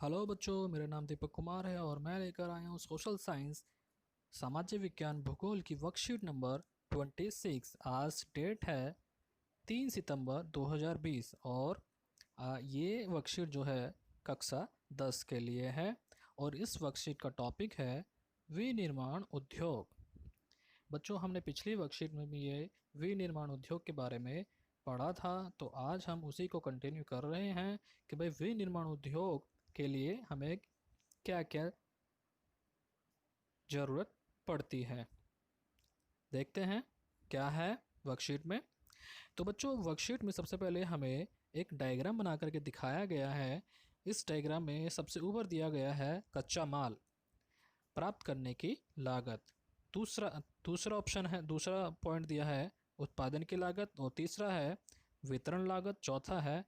Hello बच्चों, मेरा नाम दीपक कुमार है और मैं लेकर आया हूँ सोशल साइंस सामाजिक विज्ञान भूगोल की वर्कशीट नंबर 26। आज डेट है 3 सितंबर 2020 और ये वर्कशीट जो है कक्षा 10 के लिए है। और इस वर्कशीट का टॉपिक है विनिर्माण उद्योग। बच्चों, हमने पिछली वर्कशीट में भी ये विनिर्माण उद्योग के बारे में पढ़ा था, तो आज हम उसी को कंटिन्यू कर रहे हैं कि भाई विनिर्माण उद्योग के लिए हमें क्या क्या ज़रूरत पड़ती है। देखते हैं क्या है वर्कशीट में। तो बच्चों, वर्कशीट में सबसे पहले हमें एक डायग्राम बना करके दिखाया गया है। इस डायग्राम में सबसे ऊपर दिया गया है कच्चा माल प्राप्त करने की लागत। दूसरा दूसरा ऑप्शन है, दूसरा पॉइंट दिया है उत्पादन की लागत, और तीसरा है वितरण लागत, चौथा है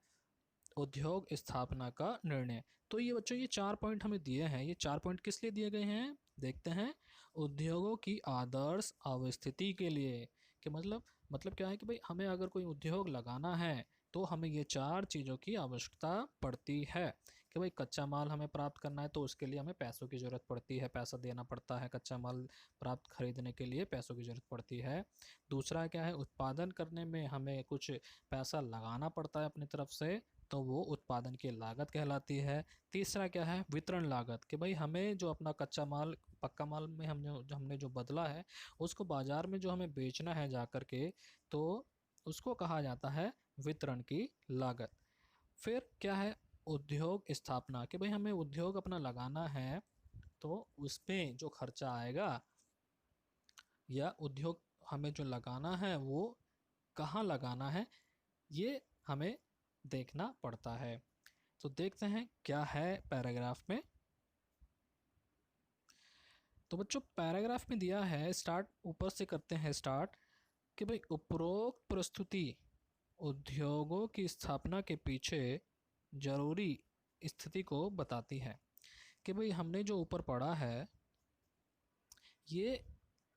उद्योग स्थापना का निर्णय। तो ये बच्चों, ये 4 पॉइंट हमें दिए हैं। ये 4 पॉइंट किस लिए दिए गए हैं, देखते हैं। उद्योगों की आदर्श अवस्थिति के लिए। कि मतलब क्या है कि भाई हमें अगर कोई उद्योग लगाना है तो हमें ये 4 चीज़ों की आवश्यकता पड़ती है। कि भाई कच्चा माल हमें प्राप्त करना है तो उसके लिए हमें पैसों की ज़रूरत पड़ती है, पैसा देना पड़ता है। कच्चा माल प्राप्त खरीदने के लिए पैसों की ज़रूरत पड़ती है। दूसरा क्या है, उत्पादन करने में हमें कुछ पैसा लगाना पड़ता है अपनी तरफ से, तो वो उत्पादन की लागत कहलाती है। तीसरा क्या है, वितरण लागत। कि भाई हमें जो अपना कच्चा माल, पक्का माल में हमने जो बदला है उसको बाज़ार में जो हमें बेचना है जा कर के, तो उसको कहा जाता है वितरण की लागत। फिर क्या है, उद्योग स्थापना। कि भाई हमें उद्योग अपना लगाना है तो उस पर जो खर्चा आएगा या उद्योग हमें जो लगाना है वो कहाँ लगाना है, ये हमें देखना पड़ता है। तो देखते हैं क्या है पैराग्राफ में। तो बच्चों, पैराग्राफ में दिया है, स्टार्ट ऊपर से करते हैं स्टार्ट। कि भाई उपरोक्त प्रस्तुति उद्योगों की स्थापना के पीछे जरूरी स्थिति को बताती है। कि भाई हमने जो ऊपर पढ़ा है ये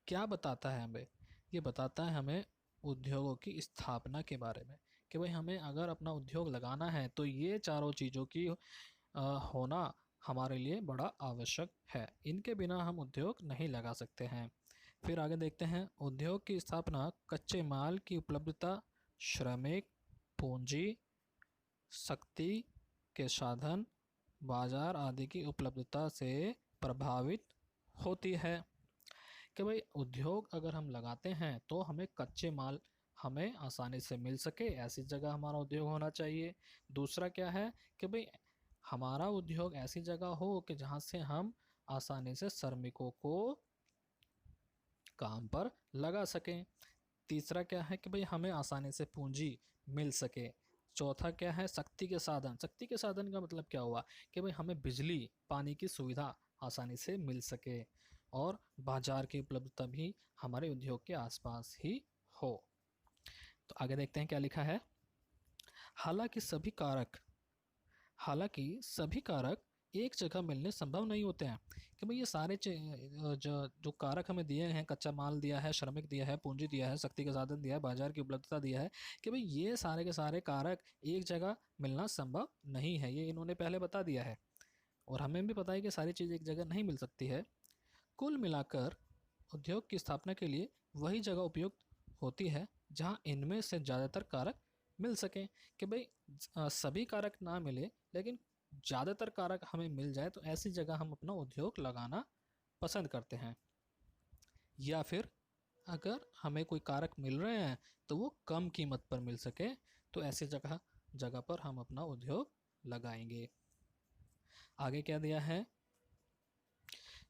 क्या बताता है हमें, ये बताता है हमें उद्योगों की स्थापना के बारे में। कि भाई हमें अगर अपना उद्योग लगाना है तो ये चारों चीज़ों की होना हमारे लिए बड़ा आवश्यक है। इनके बिना हम उद्योग नहीं लगा सकते हैं। फिर आगे देखते हैं, उद्योग की स्थापना कच्चे माल की उपलब्धता, श्रमिक, पूंजी, शक्ति के साधन, बाजार आदि की उपलब्धता से प्रभावित होती है। कि भाई उद्योग अगर हम लगाते हैं तो हमें कच्चे माल हमें आसानी से मिल सके, ऐसी जगह हमारा उद्योग होना चाहिए। दूसरा क्या है कि भाई हमारा उद्योग ऐसी जगह हो कि जहाँ से हम आसानी से श्रमिकों को काम पर लगा सकें। तीसरा क्या है कि भाई हमें आसानी से पूंजी मिल सके। चौथा क्या है, शक्ति के साधन। शक्ति के साधन का मतलब क्या हुआ कि भाई हमें बिजली पानी की सुविधा आसानी से मिल सके और बाजार की उपलब्धता भी हमारे उद्योग के आसपास ही हो। तो आगे देखते हैं क्या लिखा है। हालांकि सभी कारक हालांकि सभी कारक एक जगह मिलने संभव नहीं होते हैं। कि भाई ये सारे जो कारक हमें दिए हैं, कच्चा माल दिया है, श्रमिक दिया है, पूंजी दिया है, शक्ति का साधन दिया है, बाजार की उपलब्धता दिया है। कि भाई ये सारे के सारे कारक एक जगह मिलना संभव नहीं है, ये इन्होंने पहले बता दिया है। और हमें भी पता है कि सारी चीज़ एक जगह नहीं मिल सकती है। कुल मिलाकर उद्योग की स्थापना के लिए वही जगह उपयुक्त होती है जहाँ इनमें से ज़्यादातर कारक मिल सकें। कि भाई सभी कारक ना मिले लेकिन ज़्यादातर कारक हमें मिल जाए, तो ऐसी जगह हम अपना उद्योग लगाना पसंद करते हैं। या फिर अगर हमें कोई कारक मिल रहे हैं तो वो कम कीमत पर मिल सके, तो ऐसी जगह जगह पर हम अपना उद्योग लगाएंगे। आगे क्या दिया है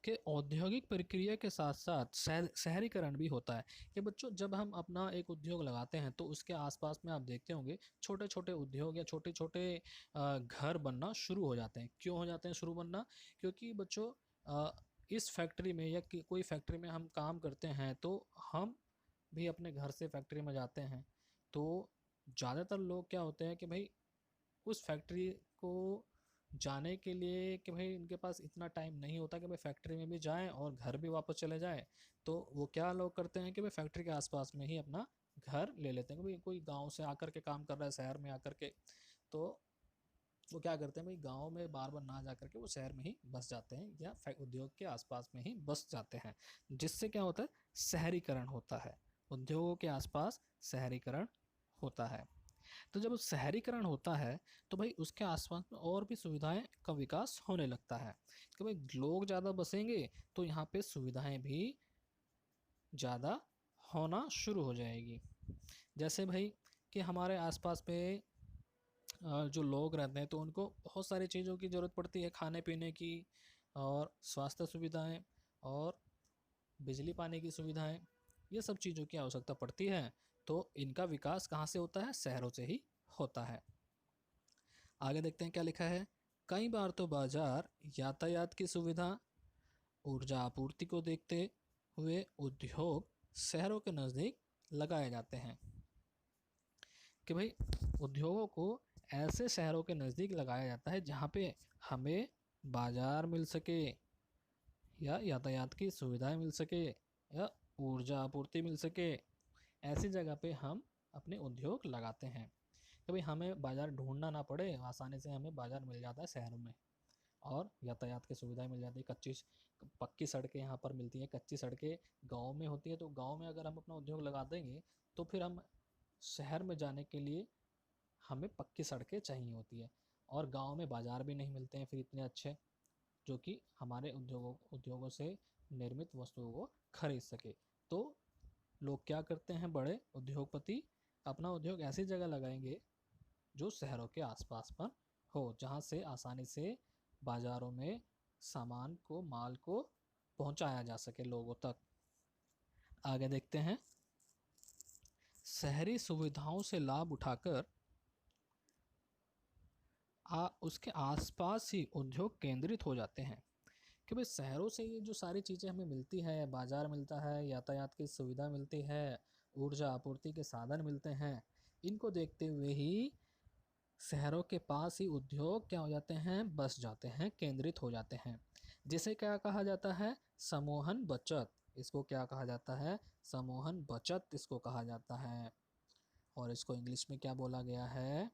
कि औद्योगिक प्रक्रिया के साथ साथ शहरीकरण भी होता है। कि बच्चों, जब हम अपना एक उद्योग लगाते हैं तो उसके आसपास में आप देखते होंगे छोटे छोटे उद्योग या छोटे छोटे घर बनना शुरू हो जाते हैं। क्यों हो जाते हैं शुरू बनना, क्योंकि बच्चों इस फैक्ट्री में या कोई फैक्ट्री में हम काम करते हैं तो हम भी अपने घर से फैक्ट्री में जाते हैं। तो ज़्यादातर लोग क्या होते हैं कि भाई उस फैक्ट्री को जाने के लिए कि भाई इनके पास इतना टाइम नहीं होता कि भाई फैक्ट्री में भी जाएं और घर भी वापस चले जाएं। तो वो क्या लोग करते हैं कि भाई फैक्ट्री के आसपास में ही अपना घर ले लेते हैं। भाई कोई गांव से आकर के काम कर रहा है शहर में आकर के, तो वो क्या करते हैं भाई, गांव में बार बार ना जा करके वो शहर में ही बस जाते हैं या उद्योग के आसपास में ही बस जाते हैं, जिससे क्या होता है, शहरीकरण होता है। उद्योगों के आसपास शहरीकरण होता है। तो जब शहरीकरण होता है तो भाई उसके आसपास में और भी सुविधाएं का विकास होने लगता है, कि भाई लोग ज़्यादा बसेंगे तो यहाँ पे सुविधाएं भी ज़्यादा होना शुरू हो जाएगी। जैसे भाई कि हमारे आसपास में जो लोग रहते हैं तो उनको बहुत सारी चीज़ों की ज़रूरत पड़ती है, खाने पीने की और स्वास्थ्य सुविधाएं और बिजली पानी की सुविधाएं, ये सब चीज़ों की आवश्यकता पड़ती है। तो इनका विकास कहाँ से होता है, शहरों से ही होता है। आगे देखते हैं क्या लिखा है। कई बार तो बाजार, यातायात की सुविधा, ऊर्जा आपूर्ति को देखते हुए उद्योग शहरों के नज़दीक लगाए जाते हैं, कि भाई उद्योगों को ऐसे शहरों के नज़दीक लगाया जाता है जहाँ पे हमें बाजार मिल सके, या यातायात की सुविधाएं मिल सके, या ऊर्जा आपूर्ति मिल सके। ऐसी जगह पे हम अपने उद्योग लगाते हैं कि भाई हमें बाजार ढूंढना ना पड़े, आसानी से हमें बाजार मिल जाता है शहरों में, और यातायात की सुविधाएं मिल जाती है। कच्ची पक्की सड़कें यहाँ पर मिलती हैं, कच्ची सड़कें गांव में होती है, तो गांव में अगर हम अपना उद्योग लगा देंगे तो फिर हम शहर में जाने के लिए हमें पक्की सड़कें चाहिए होती है, और गांव में बाजार भी नहीं मिलते हैं फिर इतने अच्छे, जो कि हमारे उद्योगों से निर्मित वस्तुओं को खरीद सके। तो लोग क्या करते हैं, बड़े उद्योगपति अपना उद्योग ऐसी जगह लगाएंगे जो शहरों के आसपास पर हो, जहाँ से आसानी से बाजारों में सामान को, माल को पहुँचाया जा सके लोगों तक। आगे देखते हैं। शहरी सुविधाओं से लाभ उठाकर उसके आसपास ही उद्योग केंद्रित हो जाते हैं, कि भाई शहरों से ये जो सारी चीज़ें हमें मिलती है, बाजार मिलता है, यातायात की सुविधा मिलती है, ऊर्जा आपूर्ति के साधन मिलते हैं, इनको देखते हुए ही शहरों के पास ही उद्योग क्या हो जाते हैं, बस जाते हैं, केंद्रित हो जाते हैं, जिसे क्या कहा जाता है, समूहन बचत। इसको क्या कहा जाता है, समूहन बचत इसको कहा जाता है। और इसको इंग्लिश में क्या बोला गया है,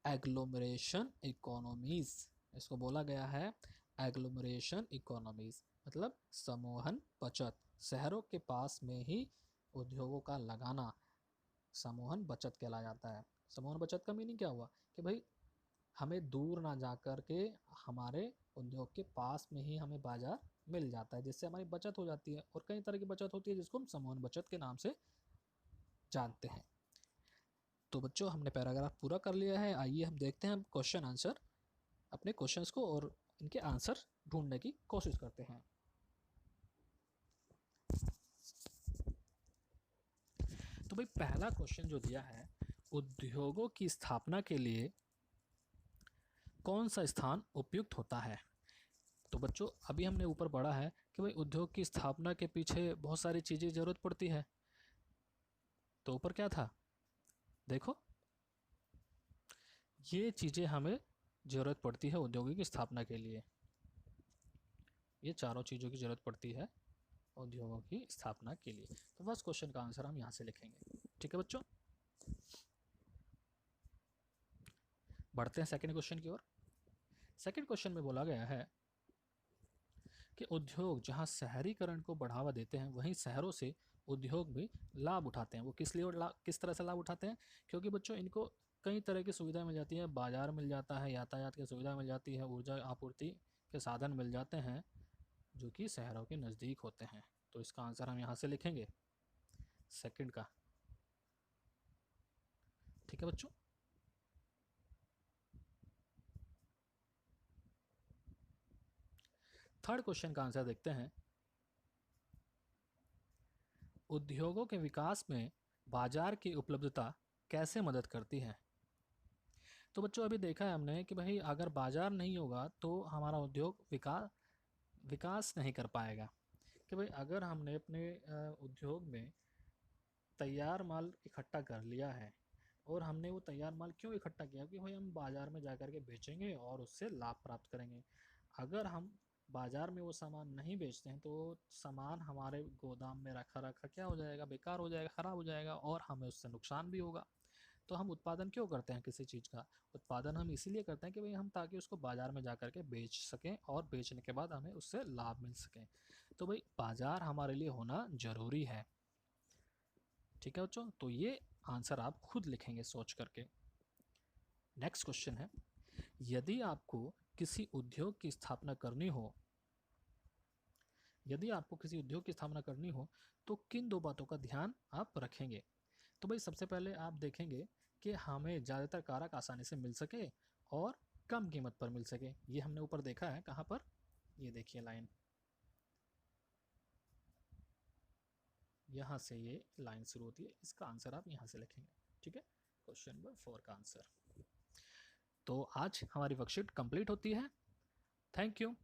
एग्लोमरेशन इकोनॉमीज। इसको बोला गया है एग्लोमरेशन इकोनॉमीज, मतलब समूहन बचत। शहरों के पास में ही उद्योगों का लगाना समूहन बचत कहला जाता है। समूहन बचत का मीनिंग क्या हुआ, कि भाई हमें दूर ना जा कर के हमारे उद्योग के पास में ही हमें बाजार मिल जाता है, जिससे हमारी बचत हो जाती है। और कई तरह की बचत होती है जिसको हम समूहन बचत के नाम से जानते हैं। तो बच्चों हमने पैराग्राफ पूरा कर लिया है। आइए हम देखते हैं क्वेश्चन आंसर, अपने क्वेश्चंस को और इनके आंसर ढूंढने की कोशिश करते हैं। तो भाई पहला क्वेश्चन जो दिया है, उद्योगों की स्थापना के लिए कौन सा स्थान उपयुक्त होता है। तो बच्चों अभी हमने ऊपर पढ़ा है कि भाई उद्योग की स्थापना के पीछे बहुत सारी चीज़ें ज़रूरत पड़ती है। तो ऊपर क्या था, देखो ये चीज़ें हमें ज़रूरत पड़ती है उद्योगों की स्थापना के लिए। ये चारों चीज़ों की ज़रूरत पड़ती है उद्योगों की स्थापना के लिए। तो फर्स्ट क्वेश्चन का आंसर हम यहाँ से लिखेंगे। ठीक है बच्चों, बढ़ते हैं सेकंड क्वेश्चन की ओर। सेकंड क्वेश्चन में बोला गया है कि उद्योग जहाँ शहरीकरण को बढ़ावा देते हैं वहीं शहरों से उद्योग भी लाभ उठाते हैं। वो किस तरह से लाभ उठाते हैं, क्योंकि बच्चों इनको कई तरह की सुविधाएं मिल जाती है, बाजार मिल जाता है, यातायात की सुविधा मिल जाती है, ऊर्जा आपूर्ति के साधन मिल जाते हैं जो कि शहरों के नज़दीक होते हैं। तो इसका आंसर हम यहाँ से लिखेंगे सेकंड का। ठीक है बच्चों, थर्ड क्वेश्चन का आंसर देखते हैं। उद्योगों के विकास में बाजार की उपलब्धता कैसे मदद करती है। तो बच्चों अभी देखा है हमने कि भाई अगर बाजार नहीं होगा तो हमारा उद्योग विकास विकास नहीं कर पाएगा। कि भाई अगर हमने अपने उद्योग में तैयार माल इकट्ठा कर लिया है, और हमने वो तैयार माल क्यों इकट्ठा किया, कि भाई हम बाज़ार में जा कर के बेचेंगे और उससे लाभ प्राप्त करेंगे। अगर हम बाज़ार में वो सामान नहीं बेचते हैं तो सामान हमारे गोदाम में रखा रखा क्या हो जाएगा, बेकार हो जाएगा, ख़राब हो जाएगा, और हमें उससे नुकसान भी होगा। तो हम उत्पादन क्यों करते हैं किसी चीज़ का? उत्पादन हम इसीलिए करते हैं कि भाई हम ताकि उसको बाजार में जा कर के बेच सकें और बेचने के बाद हमें उससे लाभ मिल सके। तो भाई बाजार हमारे लिए होना जरूरी है। ठीक है बच्चों, तो ये आंसर आप खुद लिखेंगे सोच करके। नेक्स्ट क्वेश्चन है, यदि आपको किसी उद्योग की स्थापना करनी हो, यदि आपको किसी उद्योग की स्थापना करनी हो तो किन दो बातों का ध्यान आप रखेंगे? तो भाई सबसे पहले आप देखेंगे कि हमें ज़्यादातर कारक आसानी से मिल सके और कम कीमत पर मिल सके। ये हमने ऊपर देखा है, कहाँ पर? ये देखिए लाइन, यहाँ से ये लाइन शुरू होती है, इसका आंसर आप यहाँ से लिखेंगे। ठीक है, क्वेश्चन नंबर 4 का आंसर। तो आज हमारी वर्कशीट कंप्लीट होती है। Thank you.